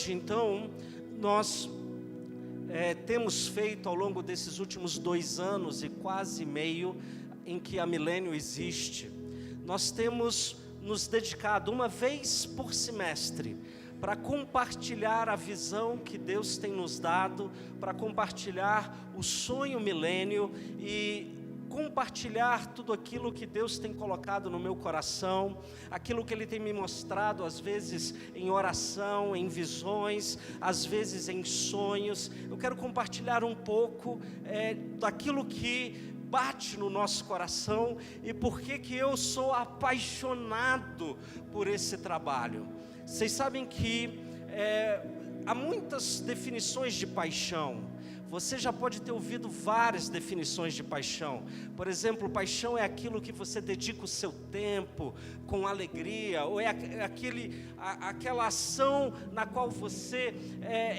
hoje, então, nós temos feito ao longo desses últimos 2 anos e quase meio em que a Milênio existe, nós temos nos dedicado uma vez por semestre para compartilhar a visão que Deus tem nos dado, para compartilhar o sonho milênio e compartilhar tudo aquilo que Deus tem colocado no meu coração, aquilo que Ele tem me mostrado, às vezes em oração, em visões, às vezes em sonhos. Eu quero compartilhar um pouco daquilo que bate no nosso coração e por que eu sou apaixonado por esse trabalho. Vocês sabem que há muitas definições de paixão. Você já pode ter ouvido várias definições de paixão. Por exemplo, paixão é aquilo que você dedica o seu tempo com alegria, ou é aquela ação na qual você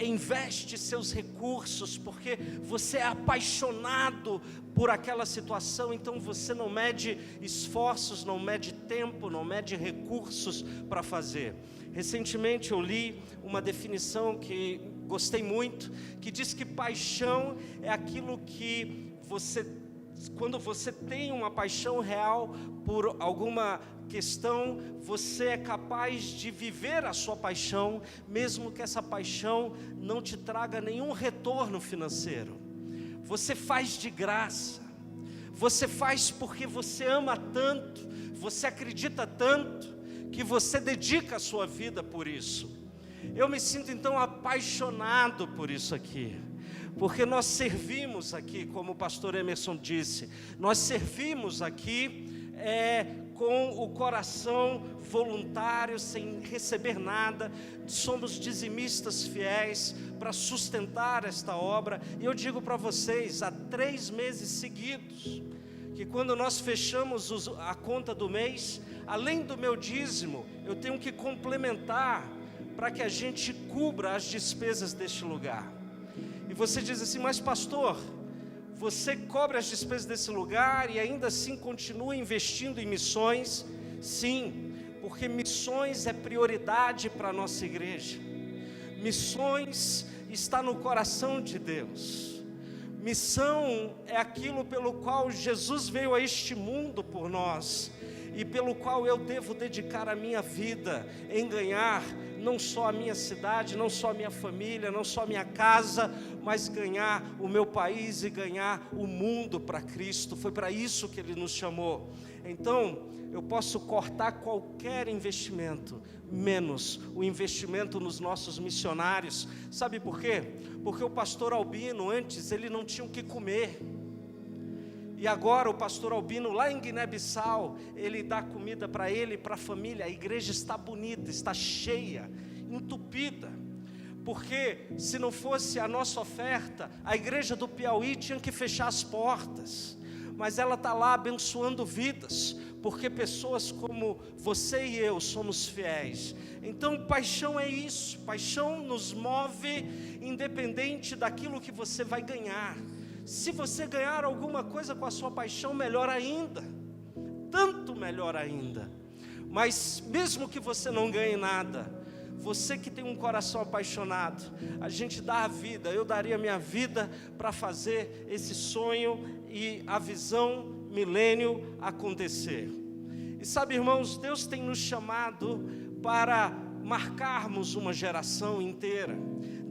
investe seus recursos, porque você é apaixonado por aquela situação, então você não mede esforços, não mede tempo, não mede recursos para fazer. Recentemente eu li uma definição que gostei muito, que diz que paixão é aquilo que quando você tem uma paixão real por alguma questão, você é capaz de viver a sua paixão, mesmo que essa paixão não te traga nenhum retorno financeiro. Você faz de graça, você faz porque você ama tanto, você acredita tanto, que você dedica a sua vida por isso. Eu me sinto então apaixonado por isso aqui, porque nós servimos aqui, como o pastor Emerson disse, nós servimos aqui com o coração voluntário, sem receber nada, somos dizimistas fiéis para sustentar esta obra. E eu digo para vocês, há 3 meses seguidos, que quando nós fechamos a conta do mês, além do meu dízimo, eu tenho que complementar para que a gente cubra as despesas deste lugar. E você diz assim, mas pastor, você cobre as despesas desse lugar e ainda assim continua investindo em missões? Sim, porque missões é prioridade para a nossa igreja. Missões está no coração de Deus. Missão é aquilo pelo qual Jesus veio a este mundo por nós, e pelo qual eu devo dedicar a minha vida em ganhar não só a minha cidade, não só a minha família, não só a minha casa, mas ganhar o meu país e ganhar o mundo para Cristo. Foi para isso que Ele nos chamou. Então, eu posso cortar qualquer investimento, menos o investimento nos nossos missionários. Sabe por quê? Porque o pastor Albino, antes, ele não tinha o que comer. E agora o pastor Albino, lá em Guiné-Bissau, ele dá comida para ele e para a família. A igreja está bonita, está cheia, entupida. Porque se não fosse a nossa oferta, a igreja do Piauí tinha que fechar as portas. Mas ela está lá abençoando vidas, porque pessoas como você e eu somos fiéis. Então paixão é isso, paixão nos move independente daquilo que você vai ganhar. Se você ganhar alguma coisa com a sua paixão, melhor ainda, tanto melhor ainda. Mas mesmo que você não ganhe nada, você que tem um coração apaixonado, a gente dá a vida, eu daria minha vida para fazer esse sonho e a visão milênio acontecer. E sabe, irmãos, Deus tem nos chamado para marcarmos uma geração inteira.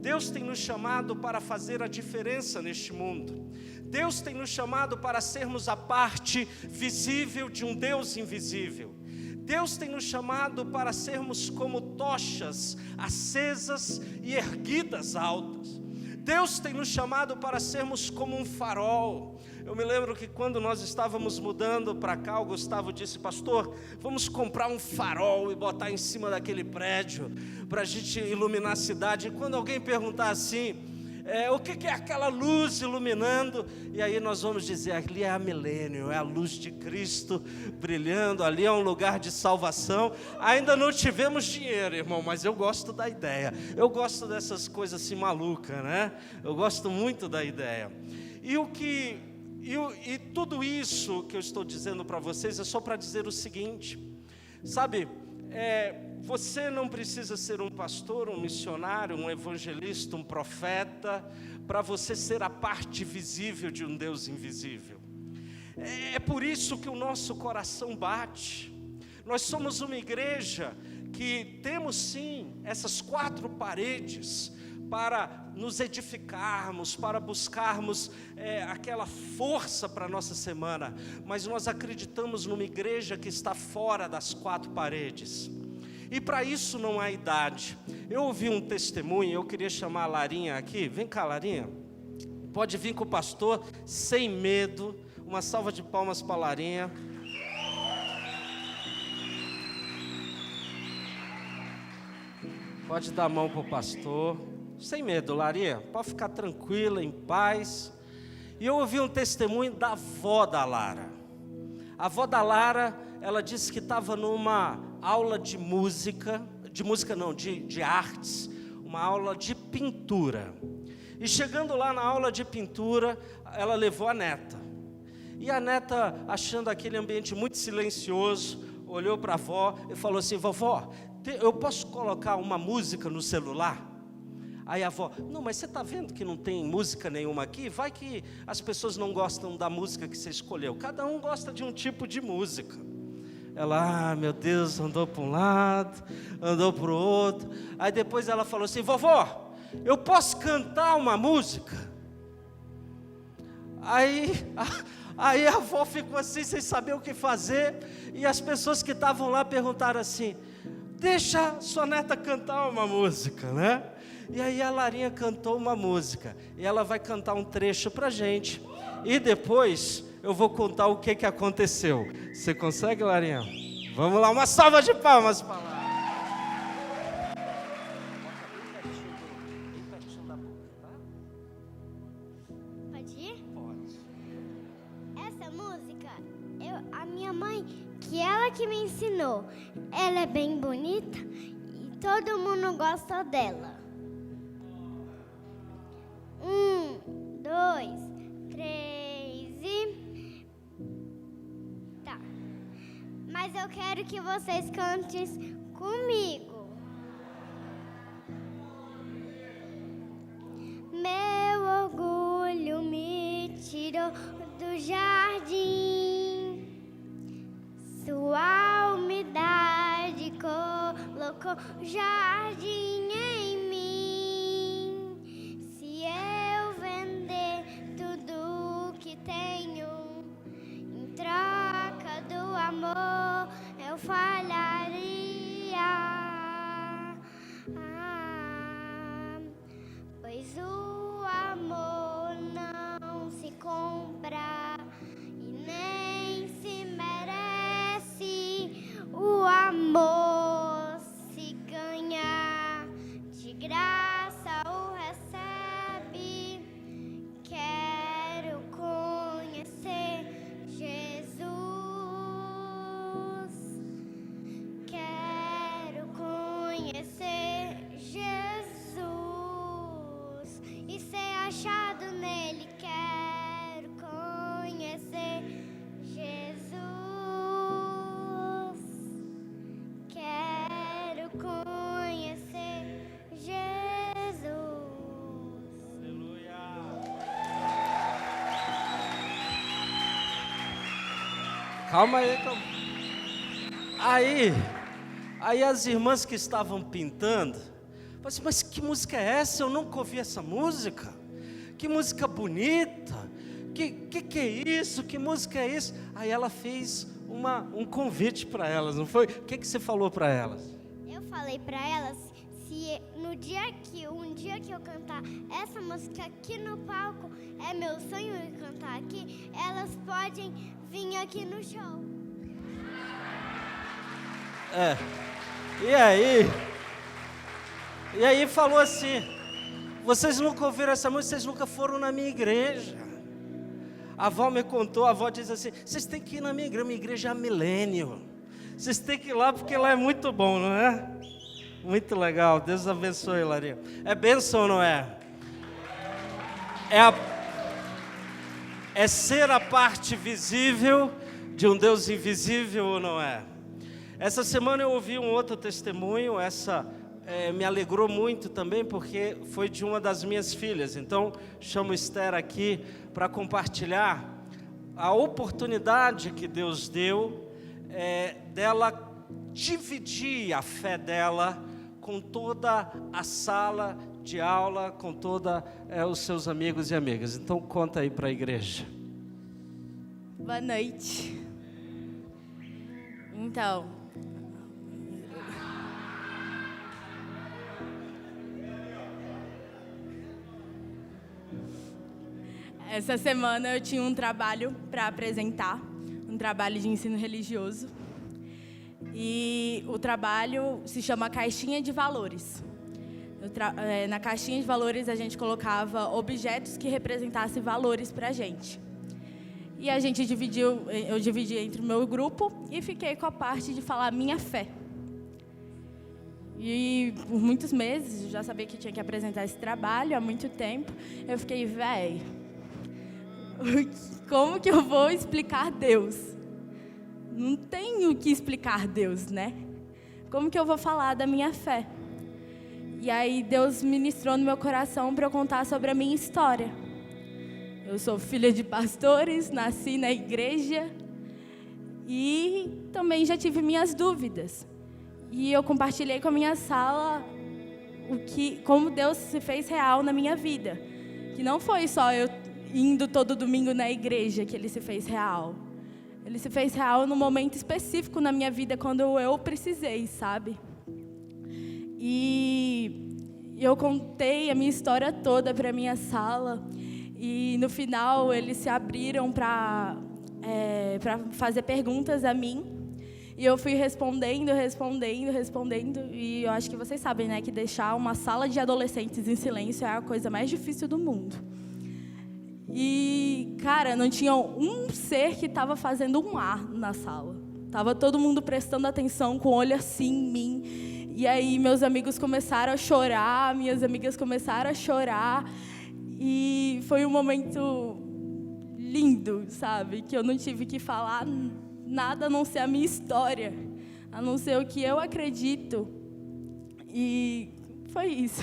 Deus tem nos chamado para fazer a diferença neste mundo. Deus tem nos chamado para sermos a parte visível de um Deus invisível. Deus tem nos chamado para sermos como tochas acesas e erguidas altas. Deus tem nos chamado para sermos como um farol. Eu me lembro que quando nós estávamos mudando para cá, o Gustavo disse, pastor, vamos comprar um farol e botar em cima daquele prédio, para a gente iluminar a cidade. E quando alguém perguntar assim, o que é aquela luz iluminando? E aí nós vamos dizer, ali é a milênio, é a luz de Cristo brilhando, ali é um lugar de salvação. Ainda não tivemos dinheiro, irmão, mas eu gosto da ideia. Eu gosto dessas coisas assim malucas, né? Eu gosto muito da ideia. E tudo isso que eu estou dizendo para vocês é só para dizer o seguinte, sabe, Você não precisa ser um pastor, um missionário, um evangelista, um profeta, para você ser a parte visível de um Deus invisível. É por isso que o nosso coração bate. Nós somos uma igreja que temos sim essas 4 paredes para nos edificarmos, para buscarmos aquela força para a nossa semana, mas nós acreditamos numa igreja que está fora das 4 paredes, e para isso não há idade. Eu ouvi um testemunho, eu queria chamar a Larinha aqui. Vem cá, Larinha, pode vir com o pastor, sem medo. Uma salva de palmas para a Larinha. Pode dar a mão para o pastor, sem medo, Larinha, pode ficar tranquila, em paz. E eu ouvi um testemunho da avó da Lara. A avó da Lara, ela disse que estava numa aula de artes, uma aula de pintura. E chegando lá na aula de pintura, ela levou a neta. E a neta, achando aquele ambiente muito silencioso, olhou para a avó e falou assim: vovó, eu posso colocar uma música no celular? Aí a avó: não, mas você está vendo que não tem música nenhuma aqui? Vai que as pessoas não gostam da música que você escolheu. Cada um gosta de um tipo de música. Ela, meu Deus, andou para um lado, andou para o outro. Aí depois ela falou assim: vovó, eu posso cantar uma música? Aí a avó ficou assim, sem saber o que fazer. E as pessoas que estavam lá perguntaram assim: deixa sua neta cantar uma música, né? E aí a Larinha cantou uma música, e ela vai cantar um trecho para a gente, e depois eu vou contar o que aconteceu. Você consegue, Larinha? Vamos lá, uma salva de palmas para lá. Bem pertinho da boca, tá? Pode ir? Pode. Essa música, a minha mãe, que ela que me ensinou, ela é bem bonita e todo mundo gosta dela. 1, 2, 3 e... Tá. Mas eu quero que vocês cantem comigo. Meu orgulho me tirou do jardim, sua umidade colocou jardim em mim. Se eu vender tudo que tenho em troca do amor, eu falharia. Pois o amor não se compra e nem se merece. O amor se ganha, de graça o recebe. Quero conhecer Jesus. Quero conhecer Jesus e ser achado nele. Quero conhecer Jesus. Quero conhecer Jesus. Aleluia. Calma aí, calma. Aí as irmãs que estavam pintando falaram assim: mas que música é essa? Eu nunca ouvi essa música. Que música bonita. Que é isso? Que música é isso? Aí ela fez um convite para elas, não foi? O que você falou para elas? Eu falei para elas, se um dia que eu cantar essa música aqui no palco, é meu sonho cantar aqui, elas podem vir aqui no show. E aí falou assim: vocês nunca ouviram essa música, vocês nunca foram na minha igreja. A avó me contou, a avó diz assim: vocês têm que ir na minha igreja é a Milênio. Vocês têm que ir lá porque lá é muito bom, não é? Muito legal, Deus abençoe, Larinha. É bênção ou não é? É ser a parte visível de um Deus invisível ou não é? Essa semana eu ouvi um outro testemunho, me alegrou muito também, porque foi de uma das minhas filhas. Então, chamo Esther aqui para compartilhar a oportunidade que Deus deu dela dividir a fé dela com toda a sala de aula, com todos os seus amigos e amigas. Então, conta aí para a igreja. Boa noite. Então, essa semana eu tinha um trabalho para apresentar, um trabalho de ensino religioso. E o trabalho se chama Caixinha de Valores. Na caixinha de valores a gente colocava objetos que representassem valores para a gente. E a gente eu dividi entre o meu grupo e fiquei com a parte de falar minha fé. E por muitos meses, eu já sabia que tinha que apresentar esse trabalho há muito tempo. Eu fiquei, como que eu vou explicar Deus? Não tenho o que explicar Deus, né? Como que eu vou falar da minha fé? E aí Deus ministrou no meu coração para eu contar sobre a minha história. Eu sou filha de pastores, nasci na igreja e também já tive minhas dúvidas. E eu compartilhei com a minha sala como Deus se fez real na minha vida. Que não foi só eu indo todo domingo na igreja que Ele se fez real. Ele se fez real num momento específico na minha vida, quando eu precisei, sabe? E eu contei a minha história toda para a minha sala. E no final eles se abriram para fazer perguntas a mim. E eu fui respondendo. E eu acho que vocês sabem, né, que deixar uma sala de adolescentes em silêncio é a coisa mais difícil do mundo. E, cara, não tinha um ser que estava fazendo um ar na sala. Tava todo mundo prestando atenção, com o olho assim em mim. E aí meus amigos começaram a chorar, minhas amigas começaram a chorar. E foi um momento lindo, sabe? Que eu não tive que falar nada a não ser a minha história, a não ser o que eu acredito. E foi isso.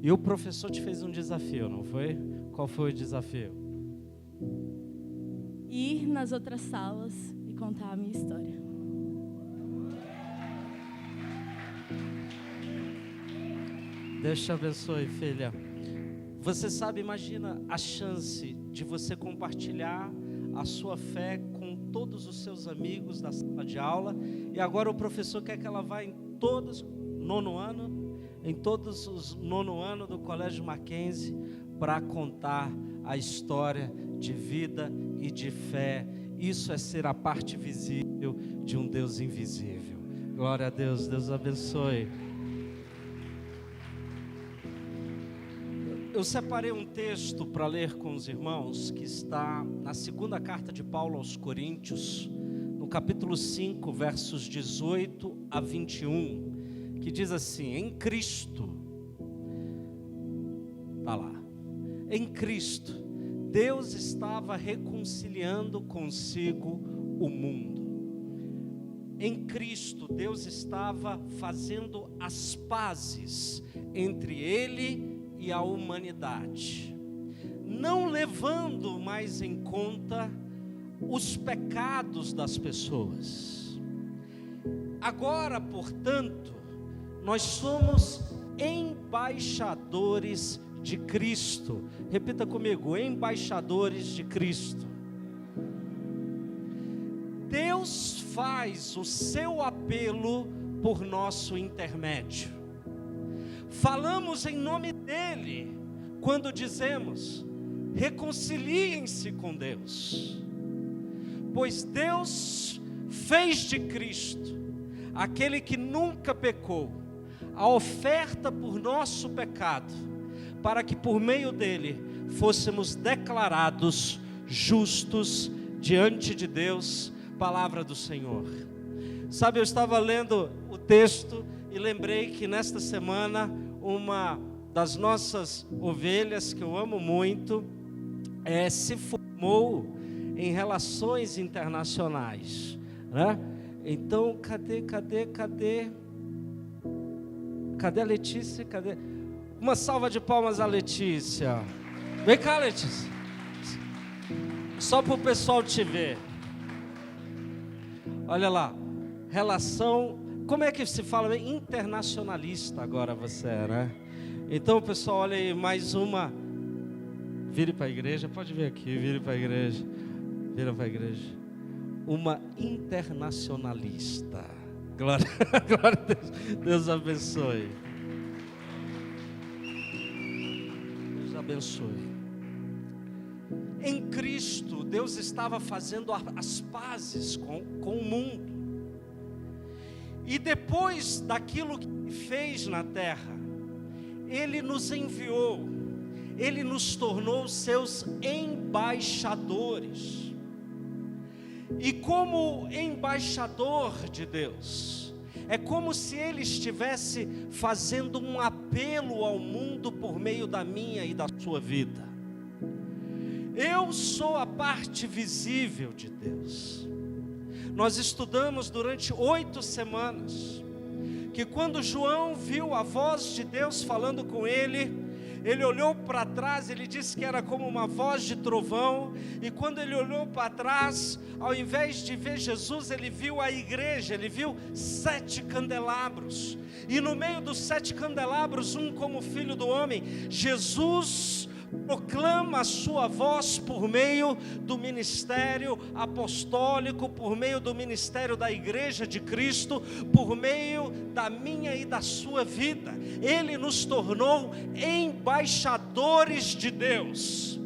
E o professor te fez um desafio, não foi? Qual foi o desafio? Ir nas outras salas e contar a minha história. Deus te abençoe, filha. Você sabe, imagina a chance de você compartilhar a sua fé com todos os seus amigos da sala de aula, e agora o professor quer que ela vá em todos os nono ano do Colégio Mackenzie para contar a história de vida e de fé. Isso é ser a parte visível de um Deus invisível. Glória a Deus, Deus abençoe. Eu separei um texto para ler com os irmãos, que está na segunda carta de Paulo aos Coríntios, no capítulo 5, versos 18 a 21, que diz assim: em Cristo, está lá, em Cristo, Deus estava reconciliando consigo o mundo. Em Cristo, Deus estava fazendo as pazes entre Ele e a humanidade, não levando mais em conta os pecados das pessoas. Agora, portanto, nós somos embaixadores de Cristo. Repita comigo: embaixadores de Cristo. Deus faz o seu apelo por nosso intermédio. Falamos em nome dele quando dizemos: reconciliem-se com Deus, pois Deus fez de Cristo, aquele que nunca pecou, a oferta por nosso pecado, para que por meio dele fôssemos declarados justos diante de Deus. Palavra do Senhor. Sabe, eu estava lendo o texto e lembrei que nesta semana uma das nossas ovelhas, que eu amo muito, se formou em relações internacionais, né? Então, cadê a Letícia? Cadê? Uma salva de palmas a Letícia. Vem cá, Letícia. Só para o pessoal te ver. Olha lá, relação, como é que se fala? Internacionalista agora você é, né? Então, pessoal, olha aí, mais uma. Vire para a igreja, pode vir aqui, vire para a igreja. Vira para a igreja. Uma internacionalista. Glória a Deus. Deus abençoe. Deus abençoe. Em Cristo, Deus estava fazendo as pazes com o mundo. E depois daquilo que Ele fez na terra, Ele nos enviou, Ele nos tornou seus embaixadores. E como embaixador de Deus, é como se Ele estivesse fazendo um apelo ao mundo por meio da minha e da sua vida. Eu sou a parte visível de Deus. Nós estudamos durante 8 semanas, que quando João viu a voz de Deus falando com ele olhou para trás, ele disse que era como uma voz de trovão, e quando ele olhou para trás, ao invés de ver Jesus, ele viu a igreja, ele viu 7 candelabros, e no meio dos 7 candelabros, um como filho do homem, Jesus proclama a sua voz por meio do ministério apostólico, por meio do ministério da igreja de Cristo, por meio da minha e da sua vida. Ele nos tornou embaixadores de Deus.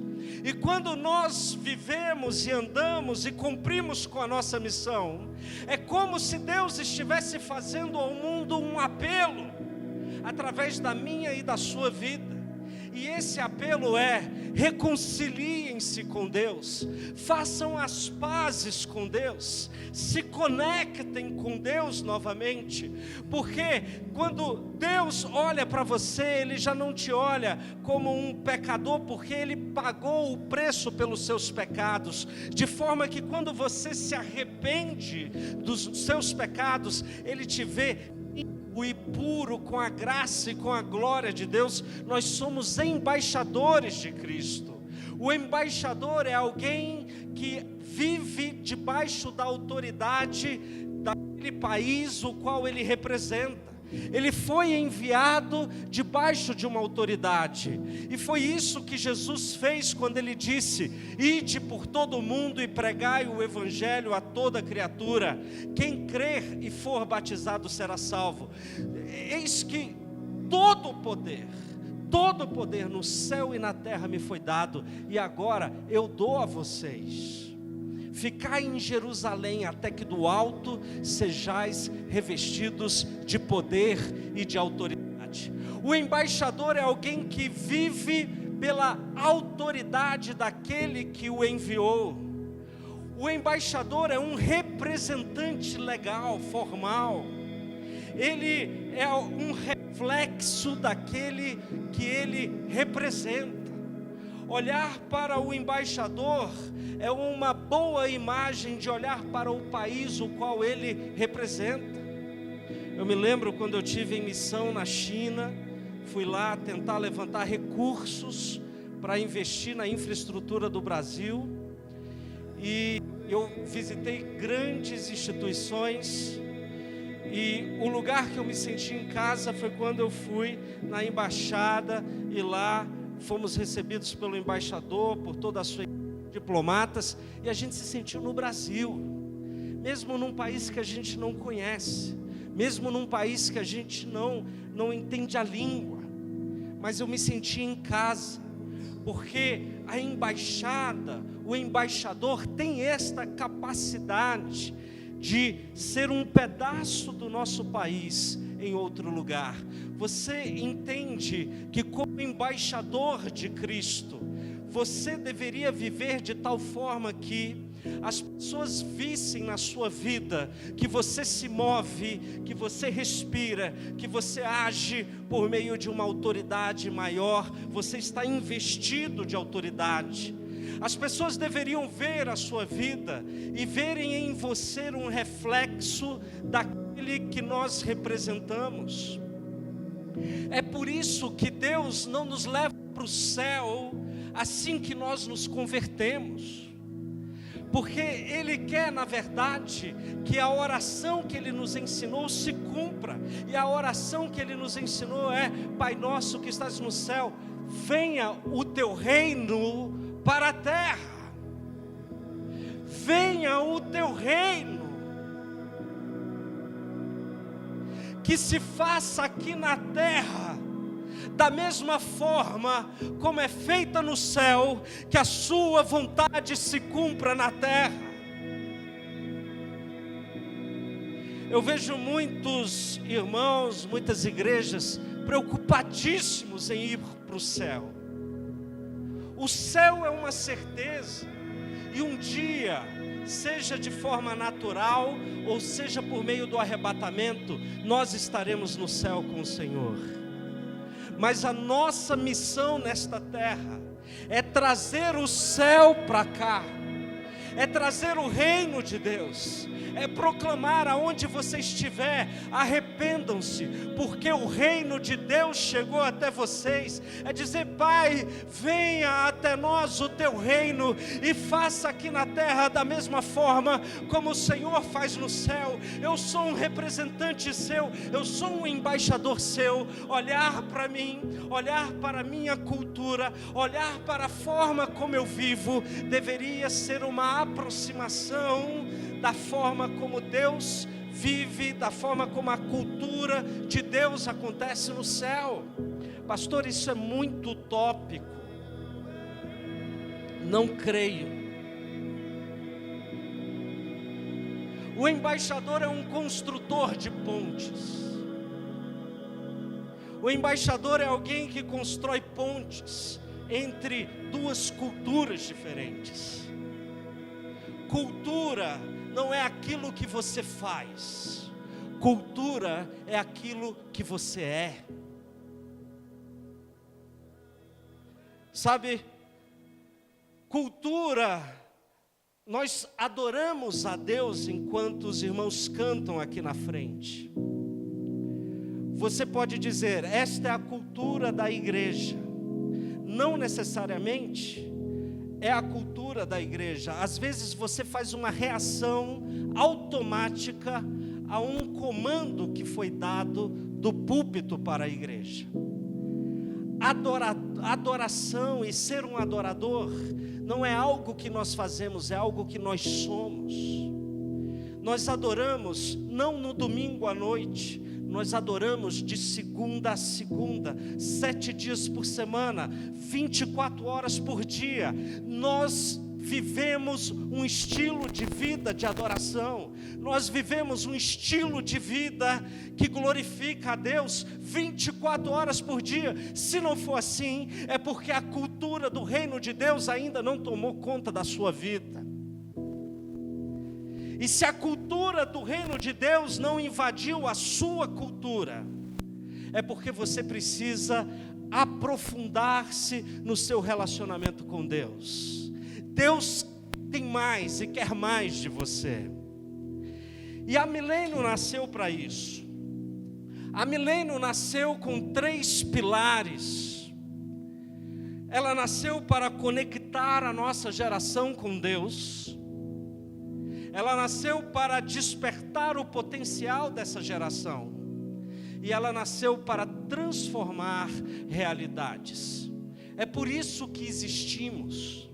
E quando nós vivemos e andamos e cumprimos com a nossa missão, é como se Deus estivesse fazendo ao mundo um apelo, através da minha e da sua vida. E esse apelo é: reconciliem-se com Deus, façam as pazes com Deus, se conectem com Deus novamente, porque quando Deus olha para você, Ele já não te olha como um pecador, porque Ele pagou o preço pelos seus pecados, de forma que quando você se arrepende dos seus pecados, Ele te vê e puro, com a graça e com a glória de Deus. Nós somos embaixadores de Cristo. O embaixador é alguém que vive debaixo da autoridade daquele país o qual ele representa. Ele foi enviado debaixo de uma autoridade, e foi isso que Jesus fez quando Ele disse: ide por todo o mundo e pregai o evangelho a toda criatura, quem crer e for batizado será salvo. Eis que todo o poder no céu e na terra me foi dado, e agora eu dou a vocês. Ficai em Jerusalém até que do alto sejais revestidos de poder e de autoridade. O embaixador é alguém que vive pela autoridade daquele que o enviou. O embaixador é um representante legal, formal. Ele é um reflexo daquele que ele representa. Olhar para o embaixador é uma boa imagem de olhar para o país o qual ele representa. Eu me lembro quando eu tive em missão na China, fui lá tentar levantar recursos para investir na infraestrutura do Brasil, e eu visitei grandes instituições, e o lugar que eu me senti em casa foi quando eu fui na embaixada, e lá fomos recebidos pelo embaixador, por toda a sua equipe de diplomatas, e a gente se sentiu no Brasil, mesmo num país que a gente não conhece, mesmo num país que a gente não entende a língua, mas eu me senti em casa, porque a embaixada, o embaixador tem esta capacidade de ser um pedaço do nosso país em outro lugar. Você entende que como embaixador de Cristo, você deveria viver de tal forma que as pessoas vissem na sua vida que você se move, que você respira, que você age por meio de uma autoridade maior, você está investido de autoridade. As pessoas deveriam ver a sua vida e verem em você um reflexo daquele que nós representamos. É por isso que Deus não nos leva para o céu assim que nós nos convertemos. Porque Ele quer, na verdade, que a oração que Ele nos ensinou se cumpra. E a oração que Ele nos ensinou é: Pai nosso que estás no céu, venha o teu reino para a terra. Venha o teu reino. Que se faça aqui na terra, da mesma forma como é feita no céu, que a sua vontade se cumpra na terra. Eu vejo muitos irmãos, muitas igrejas preocupadíssimos em ir para o céu. O céu é uma certeza, e um dia, seja de forma natural, ou seja por meio do arrebatamento, nós estaremos no céu com o Senhor. Mas a nossa missão nesta terra é trazer o céu para cá, é trazer o reino de Deus, é proclamar aonde você estiver: arrependam-se, porque o reino de Deus chegou até vocês. É dizer: Pai, venha até nós o teu reino e faça aqui na terra da mesma forma como o Senhor faz no céu. Eu sou um representante seu, eu sou um embaixador seu. Olhar para mim, olhar para a minha cultura, olhar para a forma como eu vivo, deveria ser uma aproximação da forma como Deus vive, da forma como a cultura de Deus acontece no céu. Pastor, isso é muito utópico. Não creio. O embaixador é um construtor de pontes. O embaixador é alguém que constrói pontes entre duas culturas diferentes. Cultura não é aquilo que você faz. Cultura é aquilo que você é. Sabe, cultura, nós adoramos a Deus enquanto os irmãos cantam aqui na frente. Você pode dizer: esta é a cultura da igreja. Não necessariamente é a cultura da igreja. Às vezes você faz uma reação automática a um comando que foi dado do púlpito para a igreja. Adoração e ser um adorador não é algo que nós fazemos, é algo que nós somos. Nós adoramos não no domingo à noite, nós adoramos de segunda a segunda, 7 dias por semana, 24 horas por dia. Nós vivemos um estilo de vida de adoração. Nós vivemos um estilo de vida que glorifica a Deus 24 horas por dia. Se não for assim, é porque a cultura do reino de Deus ainda não tomou conta da sua vida. E se a cultura do reino de Deus não invadiu a sua cultura, é porque você precisa aprofundar-se no seu relacionamento com Deus. Deus tem mais e quer mais de você. E a Milênio nasceu para isso. A Milênio nasceu com 3 pilares. Ela nasceu para conectar a nossa geração com Deus. Ela nasceu para despertar o potencial dessa geração. E ela nasceu para transformar realidades. É por isso que existimos.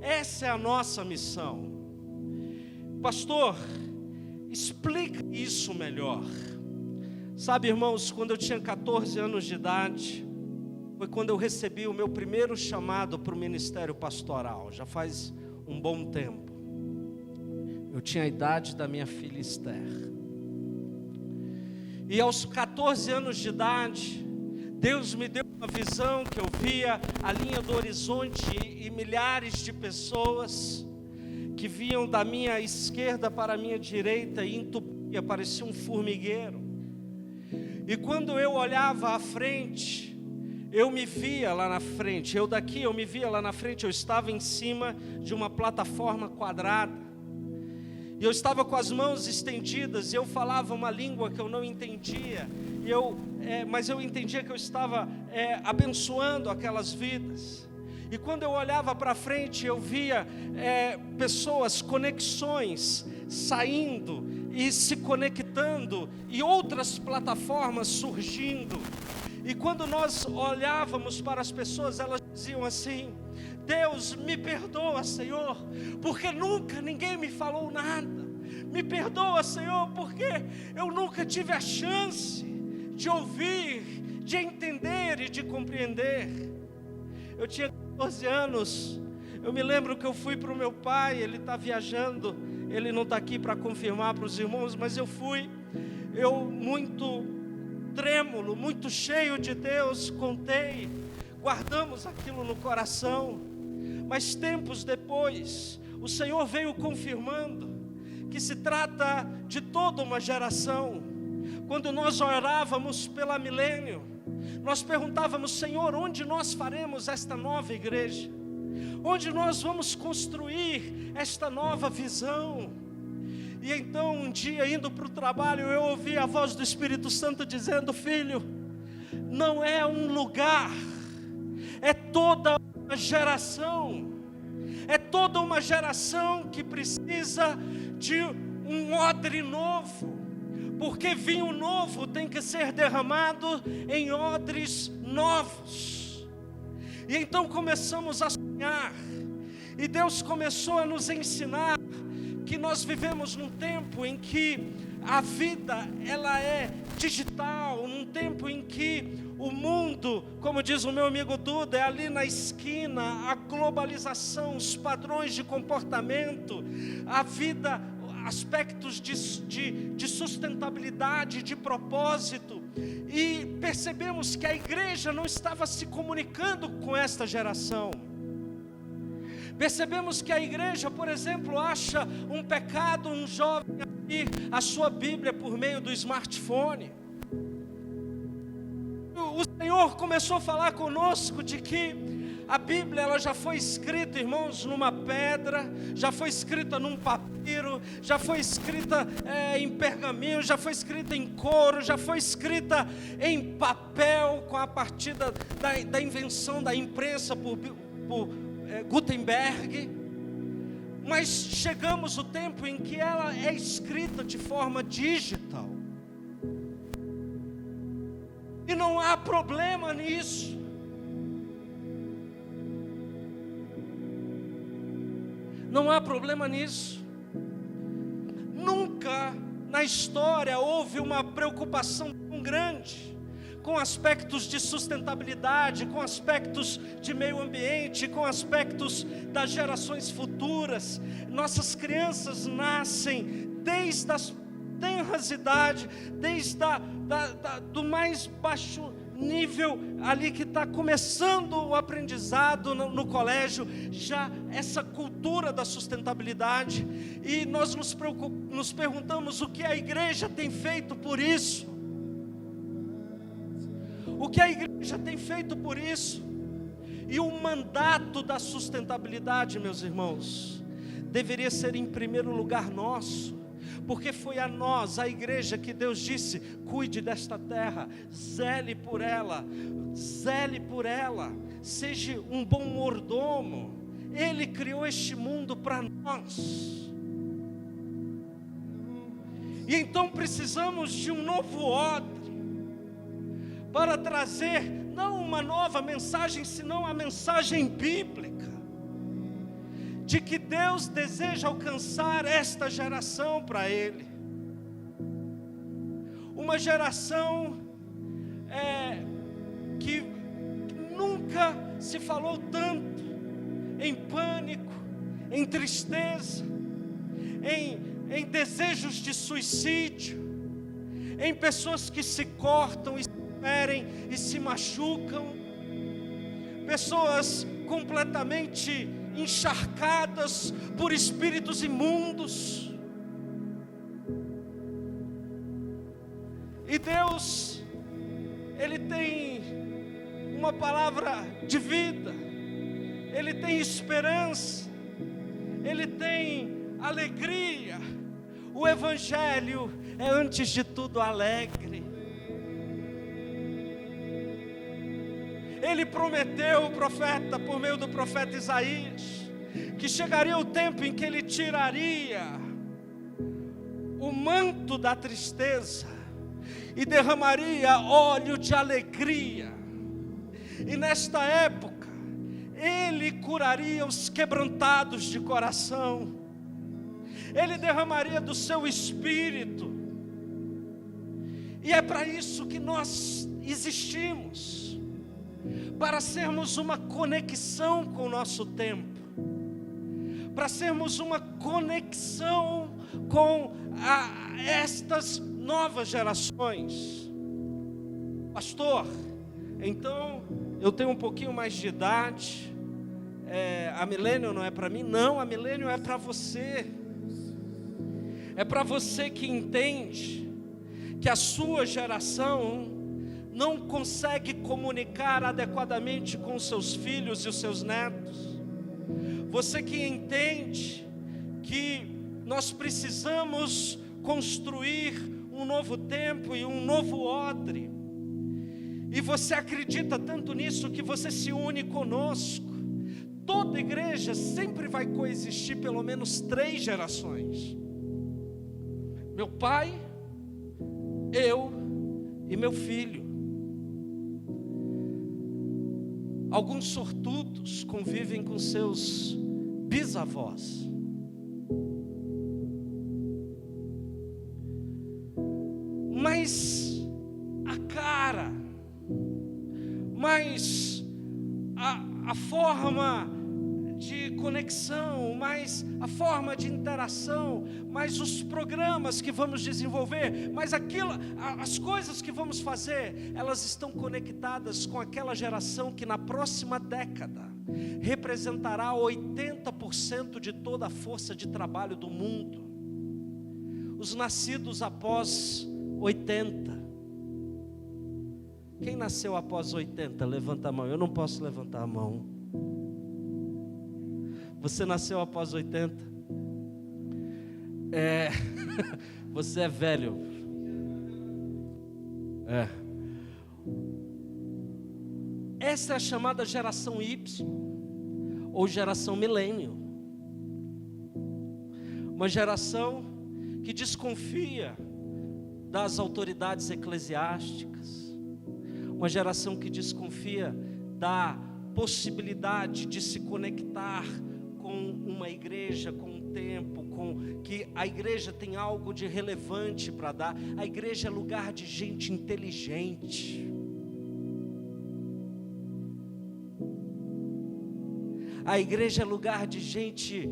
Essa é a nossa missão. Pastor, explica isso melhor. Sabe, irmãos, quando eu tinha 14 anos de idade, foi quando eu recebi o meu primeiro chamado para o ministério pastoral. Já faz um bom tempo. Eu tinha a idade da minha filha Esther. E aos 14 anos de idade, Deus me deu uma visão que eu via a linha do horizonte e milhares de pessoas que vinham da minha esquerda para a minha direita e entupia, parecia um formigueiro. E quando eu olhava à frente, eu me via lá na frente, eu me via lá na frente, eu estava em cima de uma plataforma quadrada, e eu estava com as mãos estendidas, e eu falava uma língua que eu não entendia, mas eu entendia que eu estava abençoando aquelas vidas. E quando eu olhava para frente, eu via pessoas, conexões saindo e se conectando, e outras plataformas surgindo. E quando nós olhávamos para as pessoas, elas diziam assim: Deus, me perdoa, Senhor, porque nunca ninguém me falou nada. Me perdoa, Senhor, porque eu nunca tive a chance de ouvir, de entender e de compreender. Eu tinha 14 anos, eu me lembro que eu fui para o meu pai, ele está viajando, ele não está aqui para confirmar para os irmãos, mas eu fui, muito trêmulo, muito cheio de Deus, contei, guardamos aquilo no coração, mas tempos depois, o Senhor veio confirmando que se trata de toda uma geração. Quando nós orávamos pela Milênio, nós perguntávamos: Senhor, onde nós faremos esta nova igreja? Onde nós vamos construir esta nova visão? E então um dia, indo para o trabalho, eu ouvi a voz do Espírito Santo dizendo: filho, não é um lugar, é toda uma geração. É toda uma geração que precisa de um odre novo, porque vinho novo tem que ser derramado em odres novos. E então começamos a sonhar, e Deus começou a nos ensinar que nós vivemos num tempo em que a vida ela é digital, num tempo em que o mundo, como diz o meu amigo Duda, é ali na esquina, a globalização, os padrões de comportamento, a vida, aspectos de sustentabilidade, de propósito, e percebemos que a igreja não estava se comunicando com esta geração. Percebemos que a igreja, por exemplo, acha um pecado um jovem abrir a sua Bíblia por meio do smartphone. O Senhor começou a falar conosco de que a Bíblia ela já foi escrita, irmãos, numa pedra, já foi escrita num papiro, já foi escrita em pergaminho, já foi escrita em couro, já foi escrita em papel, com a partir da invenção da imprensa por Gutenberg. Mas chegamos o tempo em que ela é escrita de forma digital. E não há problema nisso. Não há problema nisso. Nunca na história houve uma preocupação tão grande com aspectos de sustentabilidade, com aspectos de meio ambiente, com aspectos das gerações futuras. Nossas crianças nascem desde as tenras idades, desde do mais baixo nível ali que está começando o aprendizado no colégio, já essa cultura da sustentabilidade, e nós nos perguntamos o que a igreja tem feito por isso. O que a igreja tem feito por isso? E o mandato da sustentabilidade, meus irmãos, deveria ser em primeiro lugar nosso, porque foi a nós, a igreja, que Deus disse: cuide desta terra, zele por ela, seja um bom mordomo. Ele criou este mundo para nós. E então precisamos de um novo odre, para trazer não uma nova mensagem, senão a mensagem bíblica, de que Deus deseja alcançar esta geração para Ele. Uma geração que nunca se falou tanto em pânico, em tristeza, em desejos de suicídio, em pessoas que se cortam e se ferem e se machucam, pessoas completamente encharcadas por espíritos imundos. E Deus, Ele tem uma uma palavra de vida, ele tem esperança, ele tem alegria. O Evangelho é, antes de tudo, alegre. Ele prometeu, o profeta, por meio do profeta Isaías, que chegaria o tempo em que ele tiraria o manto da tristeza e derramaria óleo de alegria. E nesta época, ele curaria os quebrantados de coração, ele derramaria do seu espírito. E é para isso que nós existimos, para sermos uma conexão com o nosso tempo, para sermos uma conexão com estas novas gerações. Pastor, então eu tenho um pouquinho mais de idade, a milênio não é para mim? Não, a milênio é para você. É para você que entende que a sua geração não consegue comunicar adequadamente com os seus filhos e os seus netos. Você que entende que nós precisamos construir um novo tempo e um novo odre. E você acredita tanto nisso que você se une conosco. Toda igreja sempre vai coexistir pelo menos 3 gerações. Meu pai, eu e meu filho. Alguns sortudos convivem com seus bisavós. Mas a cara, mas a forma de conexão, mas a forma de interação, mas os programas que vamos desenvolver, mas as coisas que vamos fazer, elas estão conectadas com aquela geração que na próxima década representará 80% de toda a força de trabalho do mundo. Os nascidos após 80. Quem nasceu após 80? Levanta a mão. Eu não posso levantar a mão. Você nasceu após 80? Você é velho. Essa é a chamada geração Y, ou geração milênio. Uma geração que desconfia das autoridades eclesiásticas. Uma geração que desconfia da possibilidade de se conectar com uma igreja, com um tempo, com que a igreja tem algo de relevante para dar. A igreja é lugar de gente inteligente. A igreja é lugar de gente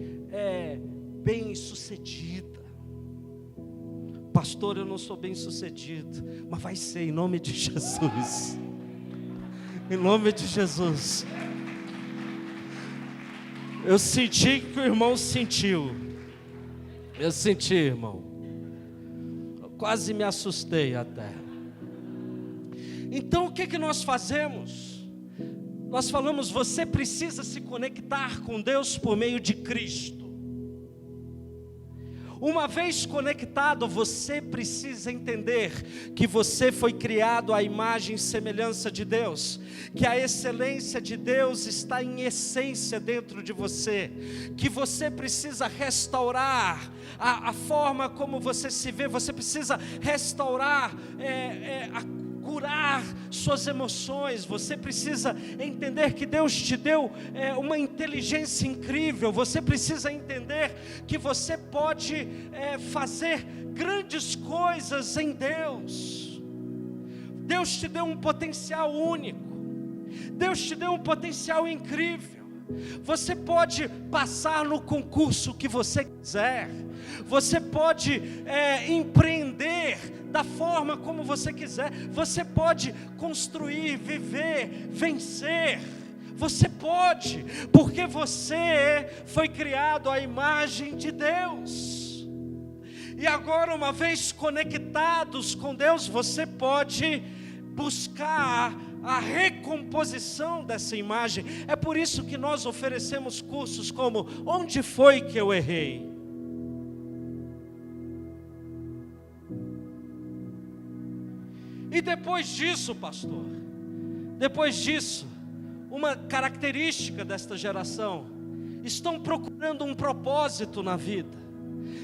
bem-sucedida. Pastor, eu não sou bem-sucedido, mas vai ser em nome de Jesus. Em nome de Jesus. Eu senti que o irmão sentiu. Eu senti, irmão. Eu quase me assustei até. Então o que nós fazemos? Nós falamos, você precisa se conectar com Deus por meio de Cristo. Uma vez conectado, você precisa entender que você foi criado à imagem e semelhança de Deus, que a excelência de Deus está em essência dentro de você, que você precisa restaurar a forma como você se vê, você precisa restaurar, curar suas emoções. Você precisa entender que Deus te deu uma inteligência incrível. Você precisa entender que você pode fazer grandes coisas em Deus. Deus te deu um potencial único. Deus te deu um potencial incrível. Você pode passar no concurso que você quiser. Você pode empreender da forma como você quiser. Você pode construir, viver, vencer. Você pode, porque você foi criado à imagem de Deus. E agora, uma vez conectados com Deus, você pode buscar a recomposição dessa imagem. É por isso que nós oferecemos cursos como Onde Foi Que Eu Errei? E depois disso, pastor, depois disso, uma característica desta geração, estão procurando um propósito na vida,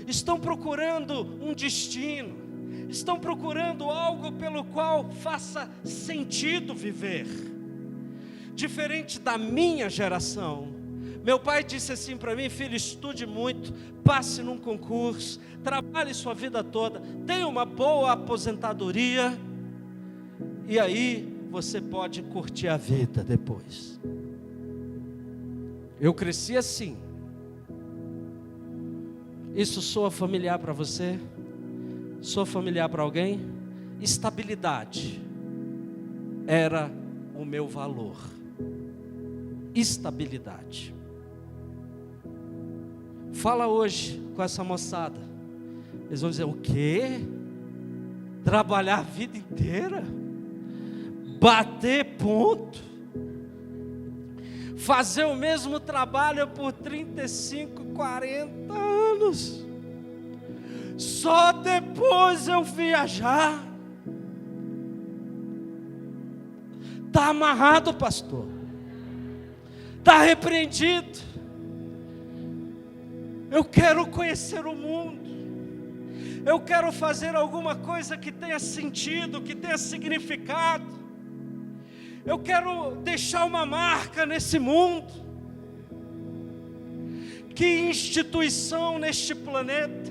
estão procurando um destino, estão procurando algo pelo qual faça sentido viver. Diferente da minha geração, meu pai disse assim para mim: filho, estude muito, passe num concurso, trabalhe sua vida toda, tenha uma boa aposentadoria, e aí você pode curtir a vida depois. Eu cresci assim. Isso soa familiar para você? Soa familiar para alguém? Estabilidade era o meu valor. Estabilidade. Fala hoje com essa moçada, eles vão dizer: o quê? Trabalhar a vida inteira? Bater ponto? Fazer o mesmo trabalho por 35, 40 anos? Só depois eu viajar? Está amarrado, pastor. Está repreendido. Eu quero conhecer o mundo. Eu quero fazer alguma coisa que tenha sentido, que tenha significado. Eu quero deixar uma marca nesse mundo. Que instituição neste planeta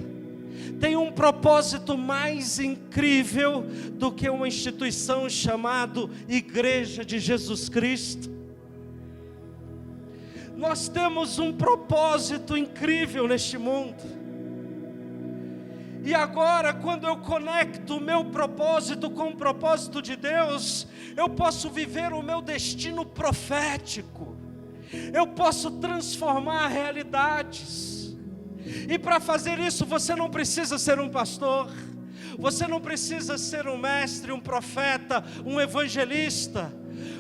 tem um propósito mais incrível do que uma instituição chamada Igreja de Jesus Cristo? Nós temos um propósito incrível neste mundo. E agora, quando eu conecto o meu propósito com o propósito de Deus, eu posso viver o meu destino profético. Eu posso transformar realidades. E para fazer isso, você não precisa ser um pastor. Você não precisa ser um mestre, um profeta, um evangelista.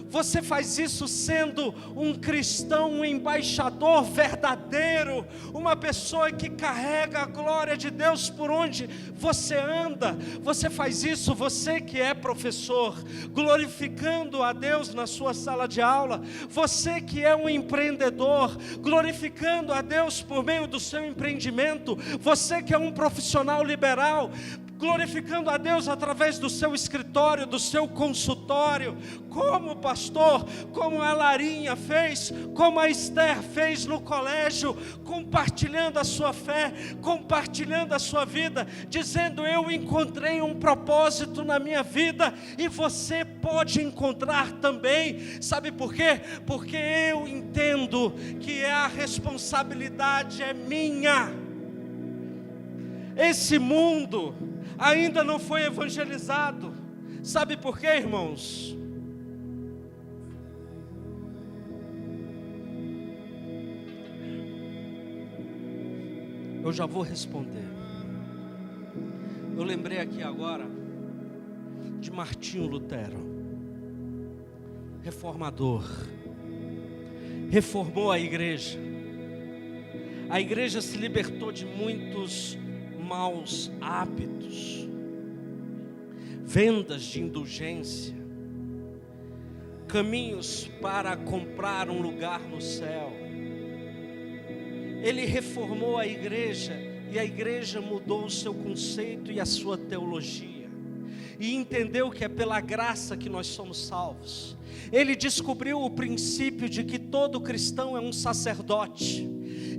Você faz isso sendo um cristão, um embaixador verdadeiro, uma pessoa que carrega a glória de Deus por onde você anda. Você faz isso, você que é professor, glorificando a Deus na sua sala de aula. Você que é um empreendedor, glorificando a Deus por meio do seu empreendimento. Você que é um profissional liberal, glorificando a Deus através do seu escritório, do seu consultório, como pastor, como a Larinha fez, como a Esther fez no colégio, compartilhando a sua fé, compartilhando a sua vida, dizendo: eu encontrei um propósito na minha vida, e você pode encontrar também. Sabe por quê? Porque eu entendo que a responsabilidade é minha. Esse mundo ainda não foi evangelizado. Sabe por quê, irmãos? Eu já vou responder. Eu lembrei aqui agora de Martinho Lutero, reformador. Reformou a igreja. A igreja se libertou de muitos maus hábitos, vendas de indulgência, caminhos para comprar um lugar no céu. Ele reformou a igreja, e a igreja mudou o seu conceito e a sua teologia, e entendeu que é pela graça que nós somos salvos. Ele descobriu o princípio de que todo cristão é um sacerdote,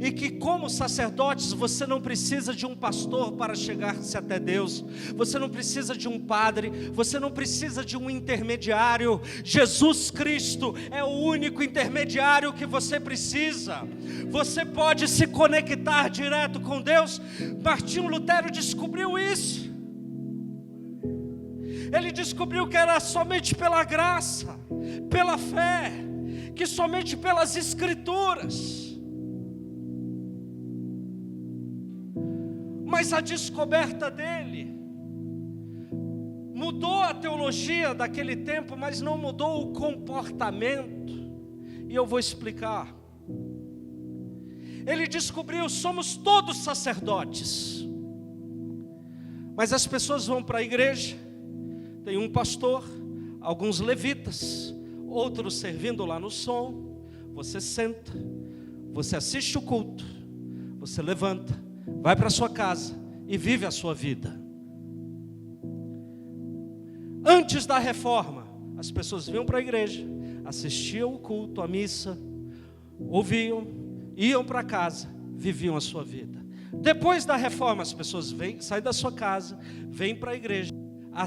e que como sacerdotes você não precisa de um pastor para chegar-se até Deus, você não precisa de um padre, você não precisa de um intermediário. Jesus Cristo é o único intermediário que você precisa. Você pode se conectar direto com Deus. Martinho Lutero descobriu isso. Ele descobriu que era somente pela graça, pela fé, que somente pelas Escrituras. Mas a descoberta dele Mudou a teologia daquele tempo, mas não mudou o comportamento. E eu vou explicar. Ele descobriu, somos todos sacerdotes. Mas as pessoas vão para a igreja, tem um pastor, alguns levitas, outros servindo lá no som. Você senta, você assiste o culto, você levanta, vai para a sua casa e vive a sua vida. Antes da reforma, as pessoas vinham para a igreja, assistiam o culto, a missa, ouviam, iam para casa, viviam a sua vida. Depois da reforma, as pessoas saem da sua casa, vêm para a igreja. Há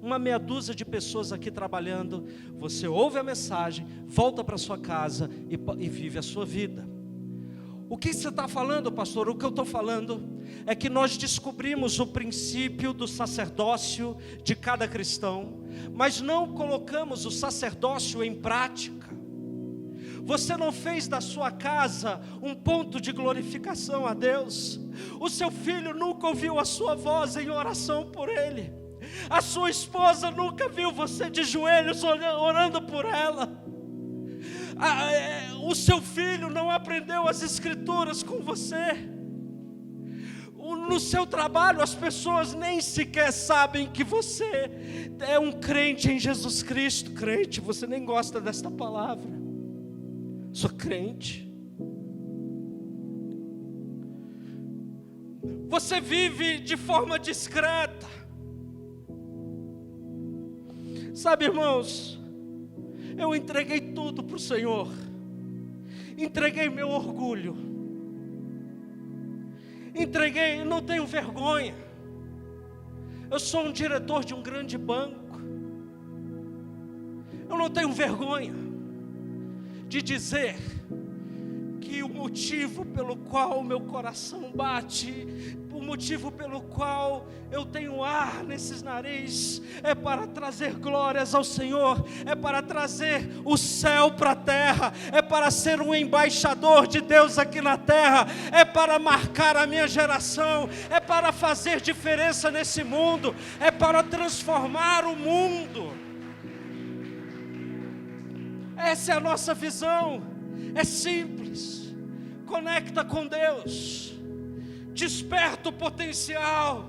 uma meia dúzia de pessoas aqui trabalhando. Você ouve a mensagem, volta para sua casa e vive a sua vida. O que você está falando, pastor? O que eu estou falando é que nós descobrimos o princípio do sacerdócio de cada cristão, mas não colocamos o sacerdócio em prática. Você não fez da sua casa um ponto de glorificação a Deus. O seu filho nunca ouviu a sua voz em oração por ele. A sua esposa nunca viu você de joelhos orando por ela. O seu filho não aprendeu as escrituras com você. No seu trabalho as pessoas nem sequer sabem que você é um crente em Jesus Cristo. Crente, você nem gosta desta palavra. Sou crente. Você vive de forma discreta. Sabe, irmãos, eu entreguei tudo para o Senhor. Entreguei meu orgulho. Entreguei, não tenho vergonha. Eu sou um diretor de um grande banco. Eu não tenho vergonha de dizer que o motivo pelo qual o meu coração bate, o motivo pelo qual eu tenho ar nesses narizes, é para trazer glórias ao Senhor, é para trazer o céu para a terra, é para ser um embaixador de Deus aqui na terra, é para marcar a minha geração, é para fazer diferença nesse mundo, é para transformar o mundo. Essa é a nossa visão. É simples. Conecta com Deus. Desperta o potencial.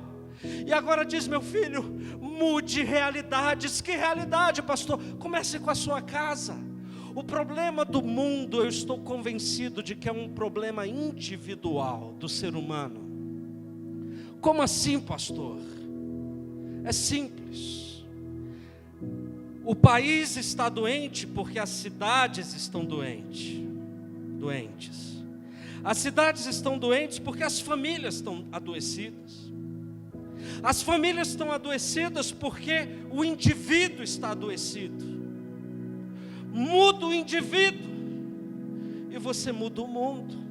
E agora diz, meu filho, mude realidades. Que realidade, pastor? Comece com a sua casa. O problema do mundo, eu estou convencido de que é um problema individual do ser humano. Como assim, pastor? É simples. O país está doente porque as cidades estão doentes. As cidades estão doentes porque as famílias estão adoecidas. As famílias estão adoecidas porque o indivíduo está adoecido. Muda o indivíduo e você muda o mundo.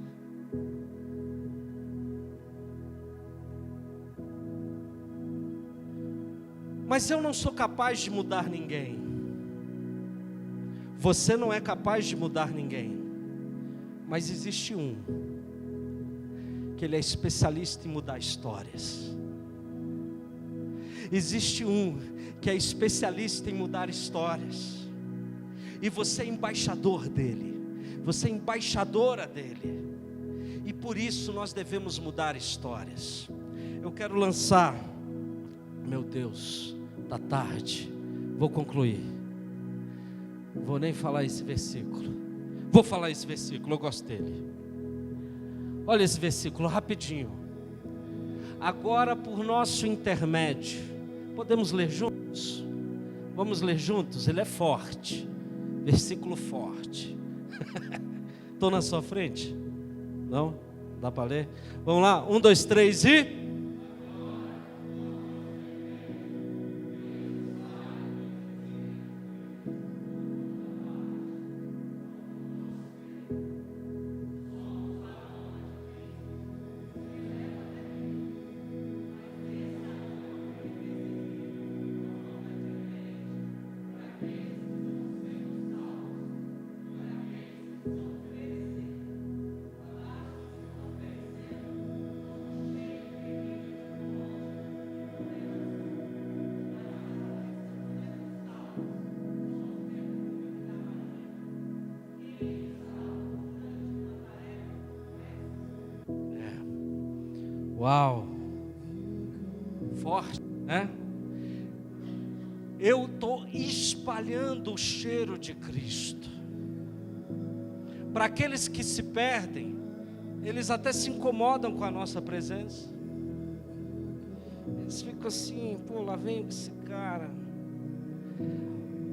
Mas eu não sou capaz de mudar ninguém. Você não é capaz de mudar ninguém. Mas existe um, que ele é especialista em mudar histórias. Existe um, que é especialista em mudar histórias. E você é embaixador dele. Você é embaixadora dele. E por isso nós devemos mudar histórias. Eu quero lançar, meu Deus, da tarde, vou concluir. Vou nem falar esse versículo. Vou falar esse versículo, eu gosto dele. Olha esse versículo rapidinho. Agora, por nosso intermédio, podemos ler juntos? Vamos ler juntos? Ele é forte. Versículo forte. Estou na sua frente? Não? Dá para ler? Vamos lá, 1, 2, 3 e... Uau! Forte, né? Eu estou espalhando o cheiro de Cristo. Para aqueles que se perdem, eles até se incomodam com a nossa presença. Eles ficam assim, pô, lá vem esse cara.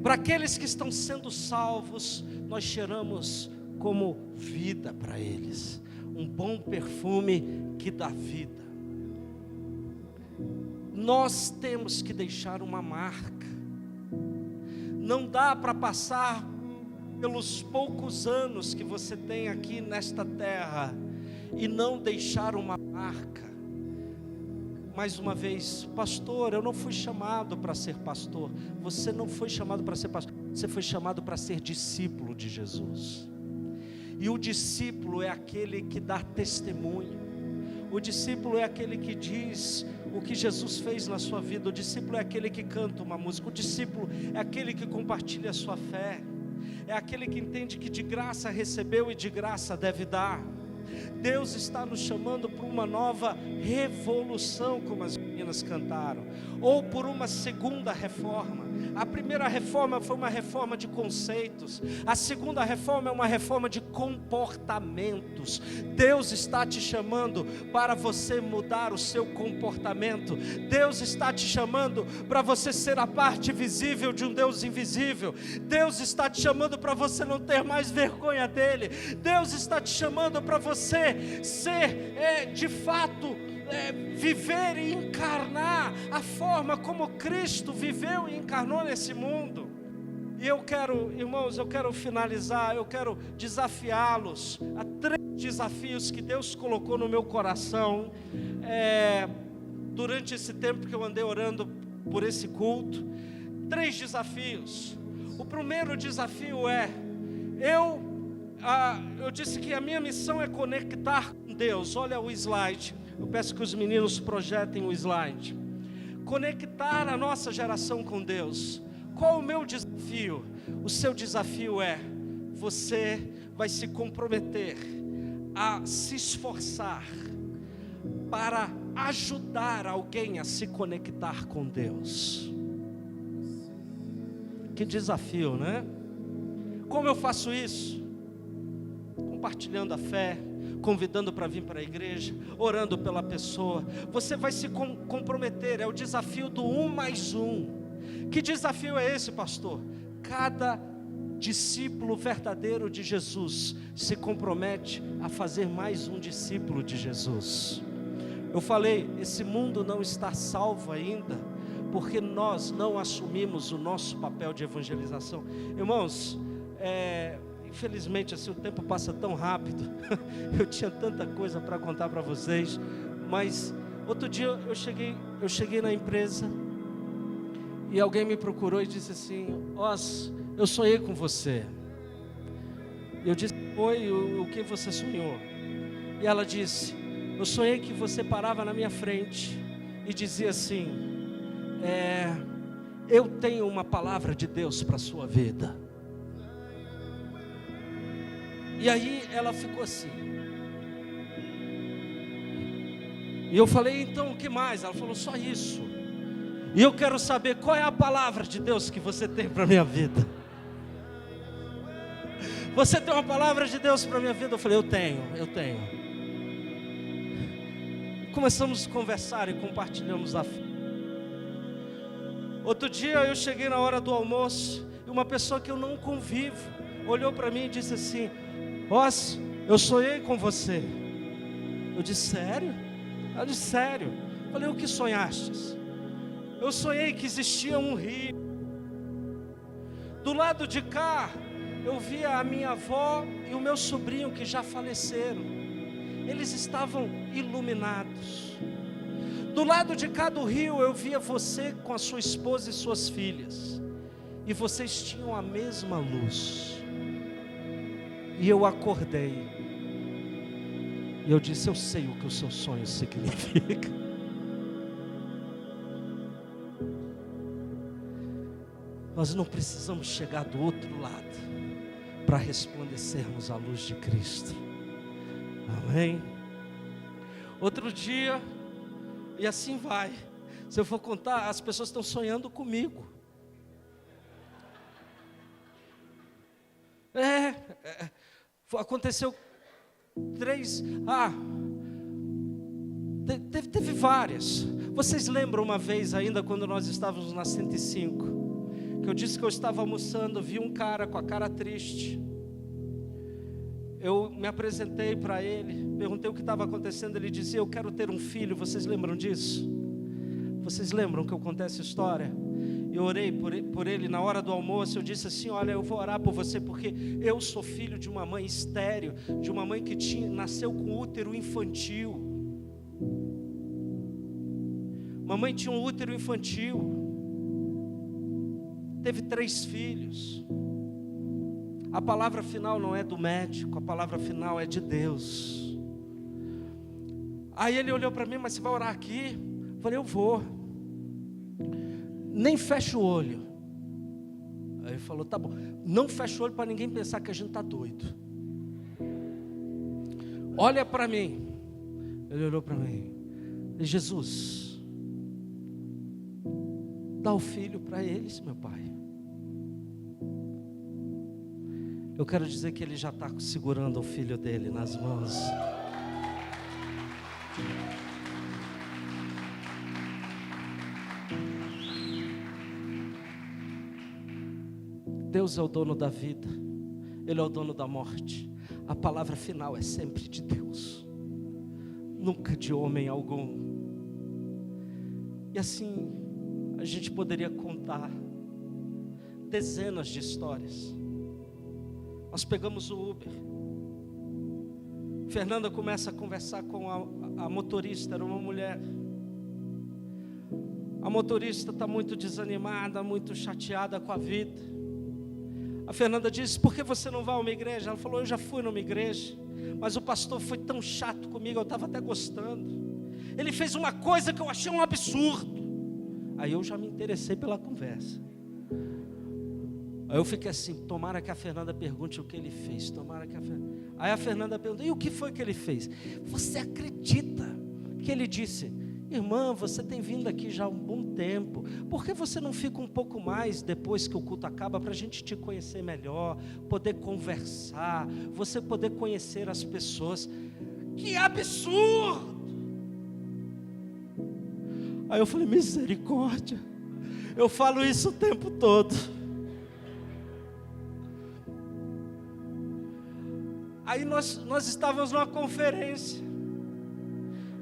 Para aqueles que estão sendo salvos, nós cheiramos como vida para eles. Um bom perfume que dá vida. Nós temos que deixar uma marca. Não dá para passar pelos poucos anos que você tem aqui nesta terra e não deixar uma marca. Mais uma vez, pastor, eu não fui chamado para ser pastor. Você não foi chamado para ser pastor. Você foi chamado para ser discípulo de Jesus. E o discípulo é aquele que dá testemunho. O discípulo é aquele que diz o que Jesus fez na sua vida. O discípulo é aquele que canta uma música. O discípulo é aquele que compartilha a sua fé. É aquele que entende que de graça recebeu e de graça deve dar. Deus está nos chamando para uma nova revolução, como as meninas cantaram, ou por uma segunda reforma. A primeira reforma foi uma reforma de conceitos. A segunda reforma é uma reforma de comportamentos. Deus está te chamando para você mudar o seu comportamento. Deus está te chamando para você ser a parte visível de um Deus invisível. Deus está te chamando para você não ter mais vergonha dele. Deus está te chamando para você ser de fato viver e encarnar a forma como Cristo viveu e encarnou nesse mundo. E eu quero, irmãos, eu quero finalizar, eu quero desafiá-los a 3 desafios que Deus colocou no meu coração durante esse tempo que eu andei orando por esse culto. 3 desafios. O primeiro desafio eu disse que a minha missão é conectar com Deus. Olha o slide. Eu peço que os meninos projetem o slide. Conectar a nossa geração com Deus. Qual o meu desafio? O seu desafio você vai se comprometer a se esforçar para ajudar alguém a se conectar com Deus. Que desafio, né? Como eu faço isso? Compartilhando a fé, convidando para vir para a igreja, orando pela pessoa. Você vai se comprometer, é o desafio do 1 mais 1. Que desafio é esse, pastor? Cada discípulo verdadeiro de Jesus se compromete a fazer mais um discípulo de Jesus. Eu falei, esse mundo não está salvo ainda, porque nós não assumimos o nosso papel de evangelização. Irmãos, infelizmente assim, o tempo passa tão rápido. Eu tinha tanta coisa para contar para vocês, mas outro dia eu cheguei na empresa e alguém me procurou e disse assim: eu sonhei com você. Eu disse: oi, o que você sonhou? E ela disse: eu sonhei que você parava na minha frente e dizia assim: eu tenho uma palavra de Deus para a sua vida. E aí ela ficou assim. E eu falei: então o que mais? Ela falou: só isso. E eu quero saber qual é a palavra de Deus que você tem para a minha vida. Você tem uma palavra de Deus para a minha vida? Eu falei: eu tenho. Começamos a conversar e compartilhamos a fé. Outro dia eu cheguei na hora do almoço e uma pessoa que eu não convivo olhou para mim e disse assim: eu sonhei com você. Eu disse: sério? Ela disse: sério. Eu falei: o que sonhastes? Eu sonhei que existia um rio. Do lado de cá eu via a minha avó e o meu sobrinho que já faleceram. Eles estavam iluminados. Do lado de cá do rio eu via você com a sua esposa e suas filhas. E vocês tinham a mesma luz. E eu acordei. E eu disse: eu sei o que o seu sonho significa. Nós não precisamos chegar do outro lado para resplandecermos a luz de Cristo. Amém? Outro dia E assim vai. Se eu for contar, as pessoas estão sonhando comigo. Aconteceu 3. Teve várias. Vocês lembram uma vez ainda, quando nós estávamos na 105, que eu disse que eu estava almoçando, vi um cara com a cara triste. Eu me apresentei para ele, perguntei o que estava acontecendo. Ele dizia: eu quero ter um filho. Vocês lembram disso? Vocês lembram que eu contei essa história? Eu orei por ele na hora do almoço. Eu disse assim: olha, eu vou orar por você, porque eu sou filho de uma mãe estéril, de uma mãe que nasceu com útero infantil. Mamãe tinha um útero infantil, teve 3 filhos. A palavra final não é do médico, a palavra final é de Deus. Aí ele olhou para mim: mas você vai orar aqui? Eu falei: eu vou. Nem fecha o olho. Aí ele falou: tá bom. Não fecha o olho para ninguém pensar que a gente está doido. Olha para mim. Ele olhou para mim: Jesus, dá o filho para eles, meu pai. Eu quero dizer que ele já está segurando o filho dele nas mãos. Deus é o dono da vida, Ele é o dono da morte. A palavra final é sempre de Deus, nunca de homem algum. E assim, a gente poderia contar dezenas de histórias. Nós pegamos o Uber. Fernanda começa a conversar com a motorista, era uma mulher. A motorista está muito desanimada, muito chateada com a vida. A Fernanda disse: por que você não vai a uma igreja? Ela falou: eu já fui numa igreja, mas o pastor foi tão chato comigo, eu estava até gostando. Ele fez uma coisa que eu achei um absurdo. Aí eu já me interessei pela conversa. Aí eu fiquei assim: tomara que a Fernanda pergunte o que ele fez. Aí a Fernanda perguntou: e o que foi que ele fez? Você acredita que ele disse: irmã, você tem vindo aqui já há um bom tempo, por que você não fica um pouco mais depois que o culto acaba, para a gente te conhecer melhor, poder conversar, você poder conhecer as pessoas? Que absurdo! Aí eu falei: misericórdia, eu falo isso o tempo todo. Aí nós estávamos numa conferência.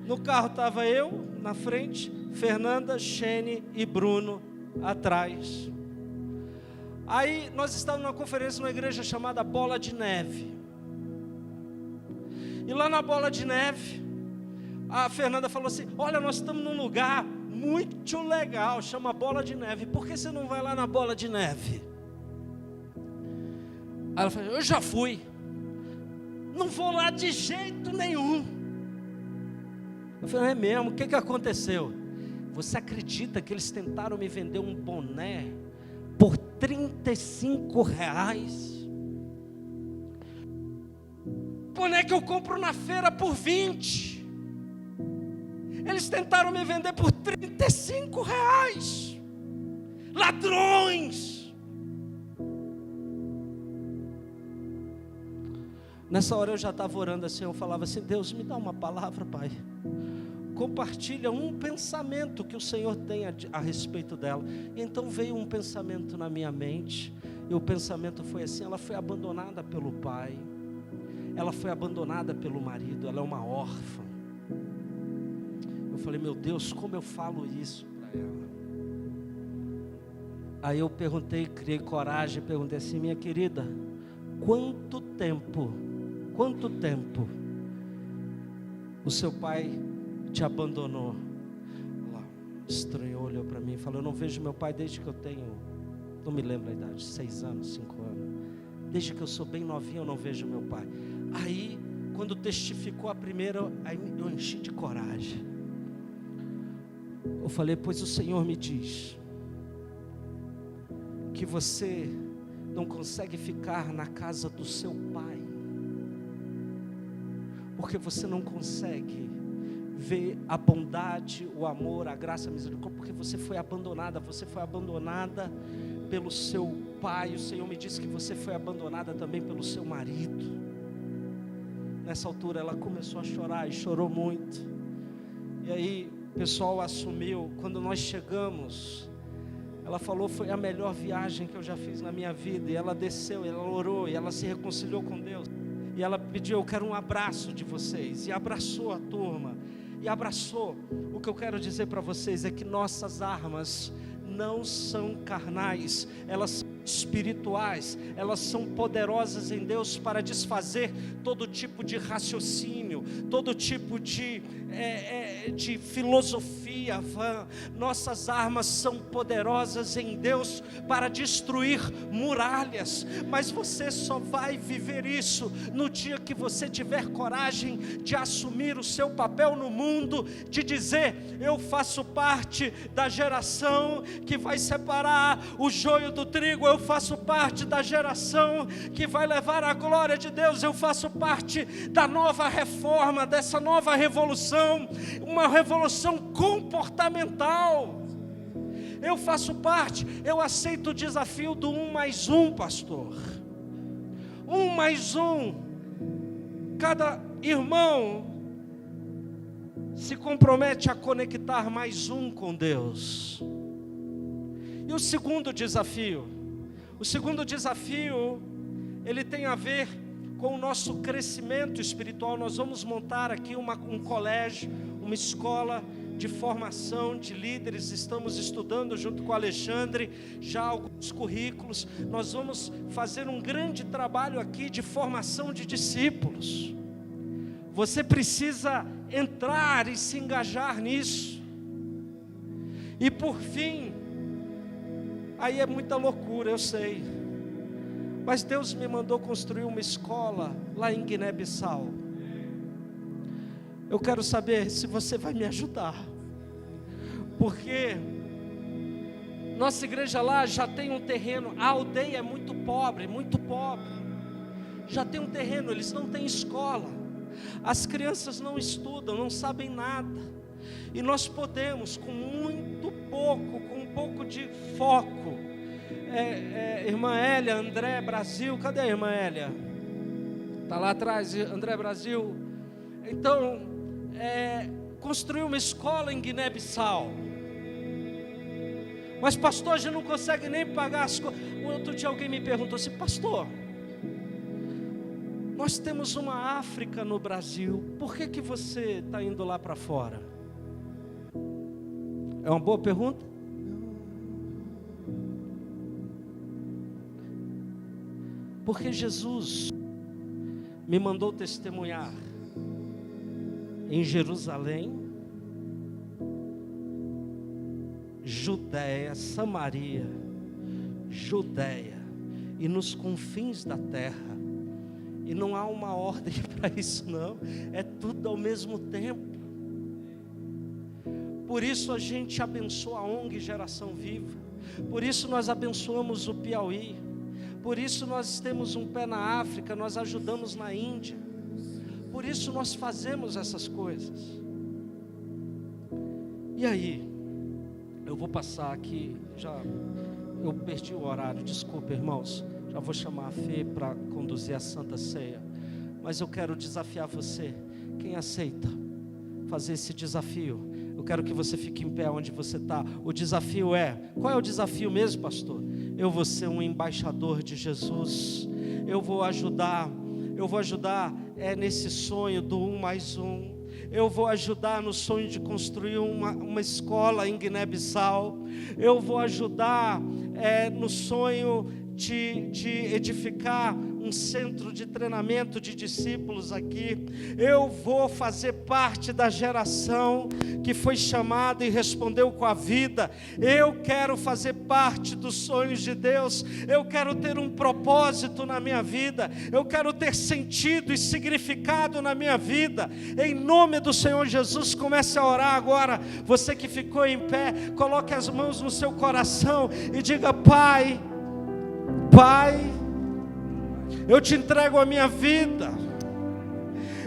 No carro estava eu na frente, Fernanda, Xene e Bruno atrás. Aí nós estávamos numa conferência numa igreja chamada Bola de Neve. E lá na Bola de Neve, a Fernanda falou assim: olha, nós estamos num lugar muito legal, chama Bola de Neve. Por que você não vai lá na Bola de Neve? Aí ela falou: eu já fui. Não vou lá de jeito nenhum. Eu falei: é mesmo? O que aconteceu? Você acredita que eles tentaram me vender um boné por R$35? Boné que eu compro na feira por 20. Eles tentaram me vender por R$35. Ladrões! Nessa hora eu já estava orando assim, eu falava assim: Deus, me dá uma palavra, Pai. Compartilha um pensamento que o Senhor tem a respeito dela. E então veio um pensamento na minha mente. E o pensamento foi assim: ela foi abandonada pelo pai, ela foi abandonada pelo marido, ela é uma órfã. Eu falei: meu Deus, como eu falo isso para ela? Aí eu perguntei, criei coragem, perguntei assim: minha querida, quanto tempo o seu pai te abandonou? Ela estranhou, olhou para mim e falou: eu não vejo meu pai desde que eu tenho, não me lembro a idade, 6 anos, 5 anos. Desde que eu sou bem novinho eu não vejo meu pai. Aí, quando testificou a primeira, aí eu enchi de coragem. Eu falei: pois o Senhor me diz que você não consegue ficar na casa do seu pai, porque você não consegue ver a bondade, o amor, a graça, a misericórdia, porque você foi abandonada pelo seu pai. O Senhor me disse que você foi abandonada também pelo seu marido. Nessa altura ela começou a chorar e chorou muito. E aí o pessoal assumiu. Quando nós chegamos, ela falou: foi a melhor viagem que eu já fiz na minha vida. E ela desceu, ela orou, e ela se reconciliou com Deus. E ela pediu: eu quero um abraço de vocês. E abraçou a turma, e abraçou. O que eu quero dizer para vocês é que nossas armas não são carnais, elas são espirituais, elas são poderosas em Deus para desfazer todo tipo de raciocínio, todo tipo de filosofia vã. Nossas armas são poderosas em Deus para destruir muralhas, mas você só vai viver isso no dia que você tiver coragem de assumir o seu papel no mundo, de dizer: eu faço parte da geração que vai separar o joio do trigo, eu faço parte da geração que vai levar a glória de Deus, eu faço parte da nova reforma, dessa nova revolução, uma revolução comportamental. Eu faço parte, eu aceito o desafio do 1+1, pastor. 1+1. Cada irmão se compromete a conectar mais um com Deus. E o segundo desafio, ele tem a ver com o nosso crescimento espiritual. Nós vamos montar aqui um colégio, uma escola de formação de líderes. Estamos estudando junto com o Alexandre já alguns currículos. Nós vamos fazer um grande trabalho aqui de formação de discípulos. Você precisa entrar e se engajar nisso. E por fim, aí é muita loucura, eu sei, mas Deus me mandou construir uma escola lá em Guiné-Bissau. Eu quero saber se você vai me ajudar, porque nossa igreja lá já tem um terreno. A aldeia é muito pobre, já tem um terreno, eles não têm escola, as crianças não estudam, não sabem nada, e nós podemos, com muito pouco, com um pouco de foco, irmã Hélia, André Brasil, cadê a irmã Hélia? Está lá atrás, André Brasil. Então, construir uma escola em Guiné-Bissau. Mas pastor, a gente não consegue nem pagar as coisas. Outro dia alguém me perguntou assim: pastor, nós temos uma África no Brasil, por que você está indo lá para fora? É uma boa pergunta? Porque Jesus me mandou testemunhar em Jerusalém, Judéia, Samaria, Judéia e nos confins da terra. E não há uma ordem para isso não, é tudo ao mesmo tempo. Por isso a gente abençoa a ONG Geração Viva, por isso nós abençoamos o Piauí, por isso nós temos um pé na África, nós ajudamos na Índia, por isso nós fazemos essas coisas. E aí, eu vou passar aqui, eu perdi o horário, desculpa irmãos, já vou chamar a Fê para conduzir a Santa Ceia, mas eu quero desafiar você, quem aceita fazer esse desafio? Eu quero que você fique em pé onde você está. O desafio qual é o desafio mesmo, pastor? Eu vou ser um embaixador de Jesus, eu vou ajudar nesse sonho do 1+1, eu vou ajudar no sonho de construir uma escola em Guiné-Bissau, eu vou ajudar no sonho de edificar um centro de treinamento de discípulos aqui. Eu vou fazer parte da geração que foi chamada e respondeu com a vida. Eu quero fazer parte dos sonhos de Deus. Eu quero ter um propósito na minha vida. Eu quero ter sentido e significado na minha vida. Em nome do Senhor Jesus, comece a orar agora. Você que ficou em pé, coloque as mãos no seu coração e diga: Pai, eu te entrego a minha vida,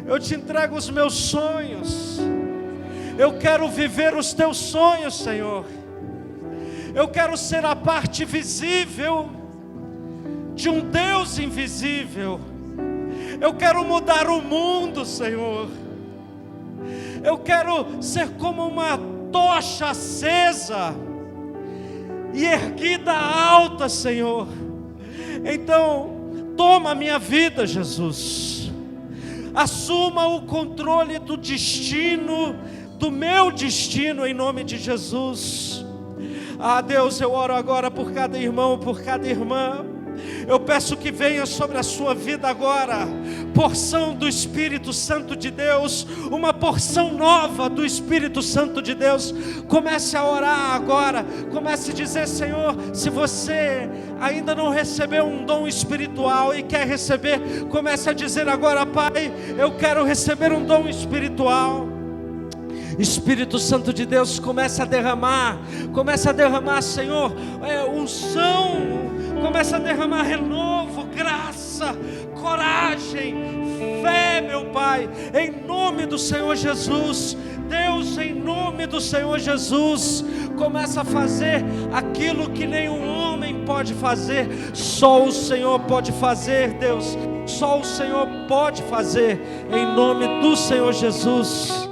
eu te entrego os meus sonhos, Eu quero viver os teus sonhos, Senhor. Eu quero ser a parte visível de um Deus invisível. Eu quero mudar o mundo, Senhor. Eu quero ser como uma tocha acesa e erguida alta, Senhor. Então, toma a minha vida, Jesus. Assuma o controle do destino, do meu destino, em nome de Jesus. Ah, Deus, eu oro agora por cada irmão, por cada irmã. Eu peço que venha sobre a sua vida agora porção do Espírito Santo de Deus, uma porção nova do Espírito Santo de Deus. Comece a orar agora, comece a dizer: Senhor, se você ainda não recebeu um dom espiritual e quer receber, comece a dizer agora: Pai, eu quero receber um dom espiritual. Espírito Santo de Deus, comece a derramar, Senhor, unção, comece a derramar renovo, graça, coragem, fé, meu Pai, em nome do Senhor Jesus. Deus, em nome do Senhor Jesus, começa a fazer aquilo que nenhum homem pode fazer, só o Senhor pode fazer, Deus, só o Senhor pode fazer, em nome do Senhor Jesus.